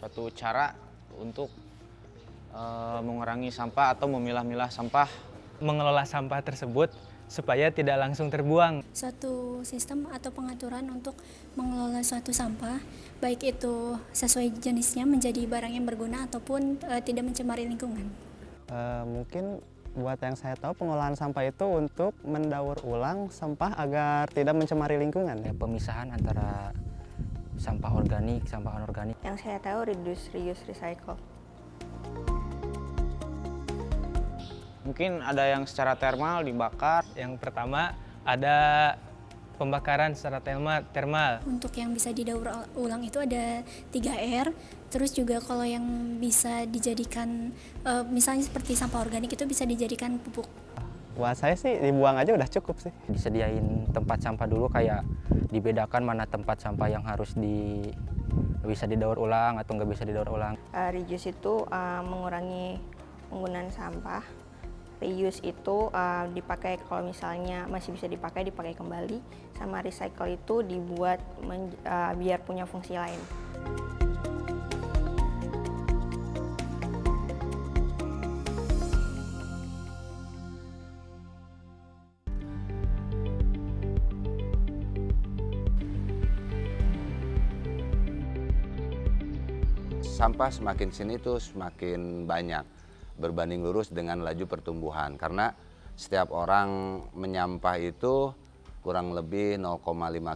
suatu cara untuk mengurangi sampah atau memilah-milah sampah. Mengelola sampah tersebut supaya tidak langsung terbuang. Suatu sistem atau pengaturan untuk mengelola suatu sampah, baik itu sesuai jenisnya menjadi barang yang berguna ataupun tidak mencemari lingkungan. Mungkin buat yang saya tahu pengolahan sampah itu untuk mendaur ulang sampah agar tidak mencemari lingkungan. Pemisahan antara sampah organik, sampah anorganik. Yang saya tahu reduce, reuse, recycle. Mungkin ada yang secara termal dibakar. Yang pertama ada pembakaran secara termal. Untuk yang bisa didaur ulang itu ada 3R, terus juga kalau yang bisa dijadikan, misalnya seperti sampah organik itu bisa dijadikan pupuk. Buat saya sih dibuang aja udah cukup sih. Disediain tempat sampah dulu, kayak dibedakan mana tempat sampah yang harus bisa didaur ulang atau nggak bisa didaur ulang. Reduce itu mengurangi penggunaan sampah. Reuse itu dipakai kalau misalnya masih bisa dipakai kembali. Sama recycle itu dibuat biar punya fungsi lain. Sampah semakin sini tuh semakin banyak berbanding lurus dengan laju pertumbuhan, karena setiap orang menyampah itu kurang lebih 0,5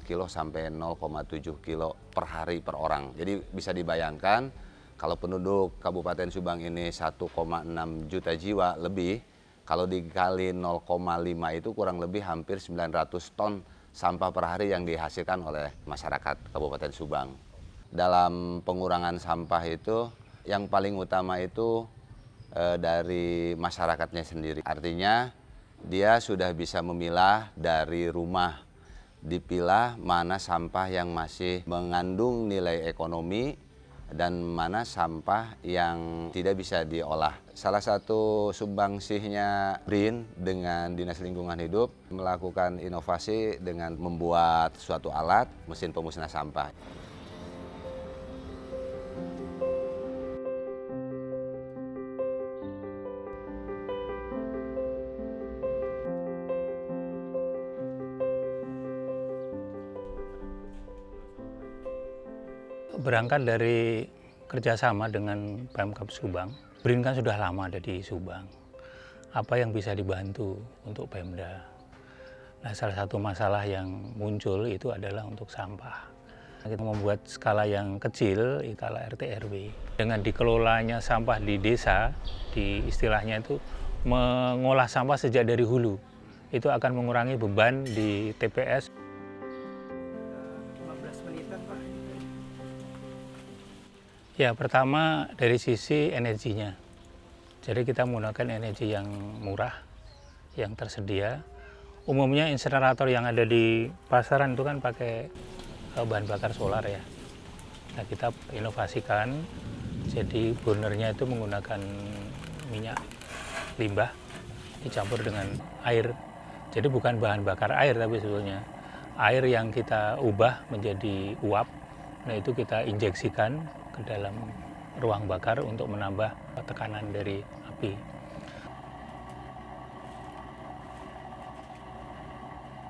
kilo sampai 0,7 kilo per hari per orang. Jadi bisa dibayangkan kalau penduduk Kabupaten Subang ini 1,6 juta jiwa lebih, kalau dikali 0,5 itu kurang lebih hampir 900 ton sampah per hari yang dihasilkan oleh masyarakat Kabupaten Subang. Dalam pengurangan sampah itu yang paling utama itu dari masyarakatnya sendiri. Artinya dia sudah bisa memilah dari rumah, dipilah mana sampah yang masih mengandung nilai ekonomi dan mana sampah yang tidak bisa diolah. Salah satu sumbangsihnya BRIN dengan Dinas Lingkungan Hidup melakukan inovasi dengan membuat suatu alat mesin pemusnah sampah. Berangkat dari kerjasama dengan Pemkab Subang, BRIN kan sudah lama ada di Subang. Apa yang bisa dibantu untuk Pemda? Nah, salah satu masalah yang muncul itu adalah untuk sampah. Kita membuat skala yang kecil, skala RT RW. Dengan dikelolanya sampah di desa, di istilahnya itu mengolah sampah sejak dari hulu. Itu akan mengurangi beban di TPS. Ya, pertama dari sisi energinya. Jadi kita menggunakan energi yang murah, yang tersedia. Umumnya insinerator yang ada di pasaran itu kan pakai bahan bakar solar ya. Nah, kita inovasikan, jadi burnernya itu menggunakan minyak limbah dicampur dengan air. Jadi bukan bahan bakar air tapi sebetulnya air yang kita ubah menjadi uap. Nah, itu kita injeksikan ke dalam ruang bakar untuk menambah tekanan dari api.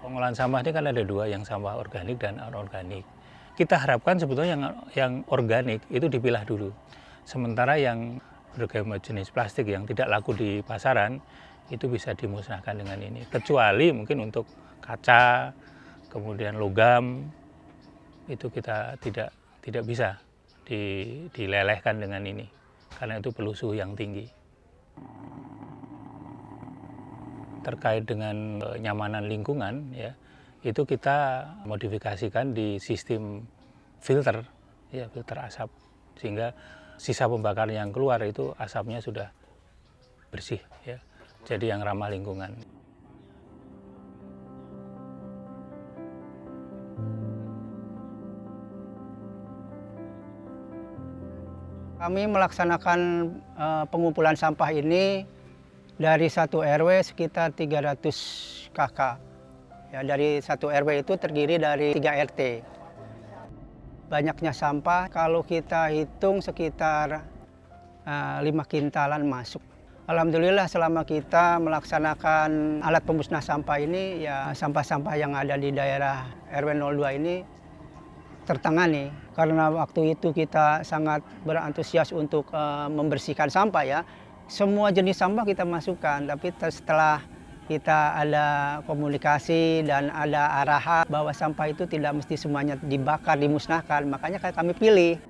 Pengolahan sampah ini kan ada dua, yang sampah organik dan anorganik. Kita harapkan sebetulnya yang organik itu dipilah dulu. Sementara yang berbagai jenis plastik yang tidak laku di pasaran itu bisa dimusnahkan dengan ini. Kecuali mungkin untuk kaca, kemudian logam, itu kita tidak bisa dilelehkan dengan ini, karena itu perlu suhu yang tinggi. Terkait dengan kenyamanan lingkungan, ya, itu kita modifikasikan di sistem filter, ya, filter asap, sehingga sisa pembakaran yang keluar itu asapnya sudah bersih, ya, jadi yang ramah lingkungan. Kami melaksanakan pengumpulan sampah ini dari satu RW sekitar 300 KK. Ya, dari satu RW itu terdiri dari 3 RT. banyaknya sampah, kalau kita hitung sekitar 5 kintalan masuk. Alhamdulillah selama kita melaksanakan alat pemusnah sampah ini, ya sampah-sampah yang ada di daerah RW 02 ini tertangani. Karena waktu itu kita sangat berantusias untuk membersihkan sampah ya. Semua jenis sampah kita masukkan, tapi setelah kita ada komunikasi dan ada arahan bahwa sampah itu tidak mesti semuanya dibakar, dimusnahkan, makanya kami pilih.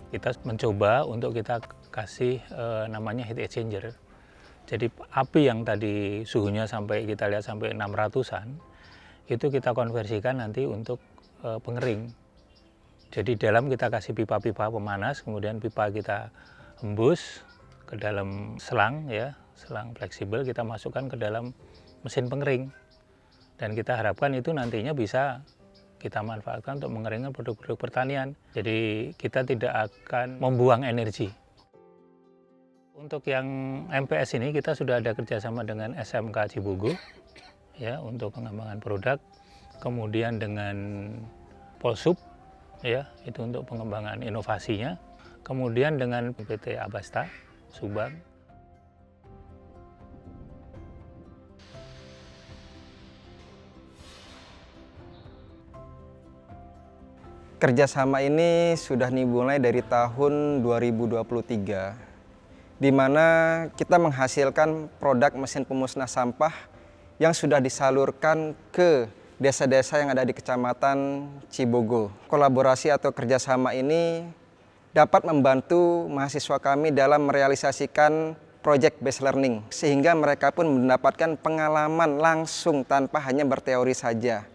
Kita mencoba untuk kita kasih namanya heat exchanger. Jadi api yang tadi suhunya sampai kita lihat sampai 600-an, itu kita konversikan nanti untuk pengering. Jadi dalam kita kasih pipa-pipa pemanas, kemudian pipa kita hembus ke dalam selang ya, selang fleksibel kita masukkan ke dalam mesin pengering. Dan kita harapkan itu nantinya bisa kita manfaatkan untuk mengeringkan produk-produk pertanian. Jadi kita tidak akan membuang energi. Untuk yang MPS ini kita sudah ada kerjasama dengan SMK Cibogo ya untuk pengembangan produk, kemudian dengan Polsup ya itu untuk pengembangan inovasinya, kemudian dengan PT Abasta Subang. Kerjasama ini sudah dimulai dari tahun 2023, di mana kita menghasilkan produk mesin pemusnah sampah yang sudah disalurkan ke desa-desa yang ada di Kecamatan Cibogo. Kolaborasi atau kerjasama ini dapat membantu mahasiswa kami dalam merealisasikan project based learning, sehingga mereka pun mendapatkan pengalaman langsung tanpa hanya berteori saja.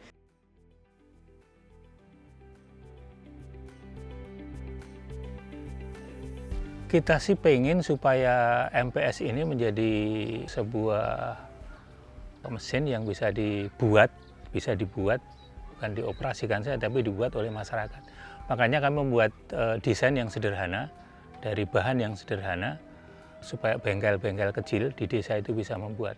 Kita sih pengen supaya MPS ini menjadi sebuah mesin yang bisa dibuat, bukan dioperasikan saja, tapi dibuat oleh masyarakat. Makanya kami membuat desain yang sederhana, dari bahan yang sederhana, supaya bengkel-bengkel kecil di desa itu bisa membuat.